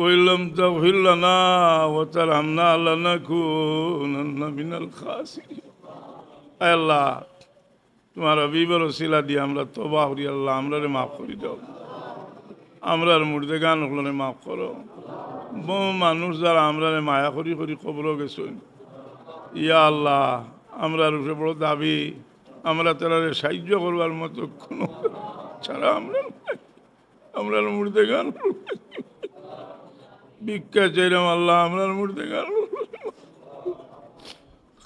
ওয়াইলাম তাগফির লানা ওয়া তারহামনা লানাকুনান্না মিনাল খাসিরিন। আয় আল্লাহ, তোমার হাবিবের ওসিলা দিয়ে আমরা তওবা করি। আল্লাহ আমরারে মাফ করে দাও, আমরার মুর্দেগান হলরে মাফ করো। বহু মানুষ যারা আমরারে মায়া করি করি কবর গেছেন, ইয়া আল্লাহ আমরার উপরে বড় দাবি, আমরা তারারে সাহায্য করবার মতো কোনো ছাড়া আমরার মুর্দেগান ভিক্ষা চাইলাম। আল্লাহ আমরার মুর্দেগান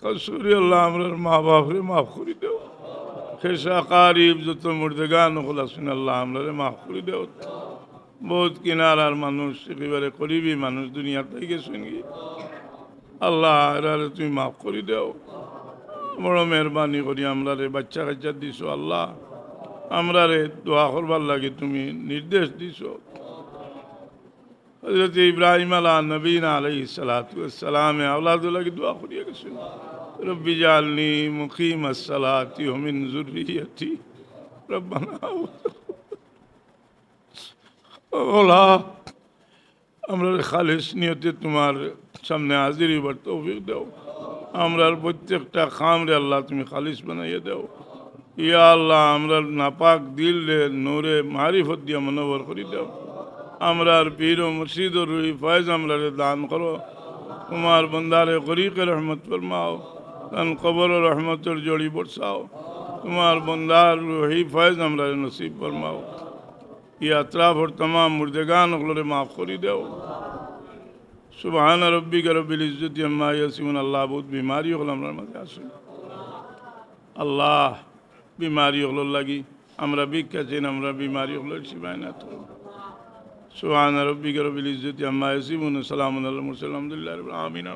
কসুরি, আল্লাহ আমরার মা বাপরে মাফ করে দেও। খেসা কারিব যত মুর্দেগান হল আসুন, আল্লাহ আমরারে মাফ করে দেও। বহুত কিনারার মানুষ, একেবারে করিবি মানুষ দুনিয়াতে গেছেন কি, আল্লাহ এরারে তুমি মাফ করে দেও। বড় মেহরবানি করি আমরারে বাচ্চা কাচ্চা দিছো, আল্লাহ আমরারে দোয়া করবার লাগে তুমি নির্দেশ দিছো। হযরত ইব্রাহিম আলা নবীনা আলাইহিস সালাতু ওয়াস সালাম আওলাদুল্লাহ কি দোয়া করিয়া গেছেন, রব্বি জাআলনি মুকিমাস সালাতি ওয়া মিন যুররিয়্যতি রব্বানা। ওলা আমরা খালিস নিয়তে তোমার সামনে হাজির হইবার তৌফিক দাও। আমরার প্রত্যেকটা খামরে আল্লাহ তুমি খালিস বানাইয়া দাও। ইয়া আল্লাহ আমরার নাপাক দিল রে নূরে মারিফত দিয়া মনোবর করি দাও। আমরার পীর ও মুর্শিদ ও রুহি ফয়েজ আমরারে দান করো। তোমার বন্দারে গরিকে রহমত ফরমাও, তান কবর ও রহমতের জড়ি বরসাও। তোমার বন্দার রুহি ফয়েজ আমরারে নসিব ফরমাও। ये अतराफ और तमाम मुर्दगान अखलोरे माफ़ करी दो। सुबहान रब्बिक रब्बिल इज़्ज़ति अम्मा यसिफून। अल्लाह बहुत बीमारी हल हमरा माঝে আসে, আল্লাহ बीमारी হলো লাগি আমরা ভিক্ষা চাই, আমরা बीमारी হলো শিফা এনায়েত করো। সুবহান রব্বিক রব্বিল ইज़্ज़তি আম্মা ইয়াসিফুন, সালামুন আলাল মুরসালিন, আলহামদুলিল্লাহি রাব্বিল আলামিন।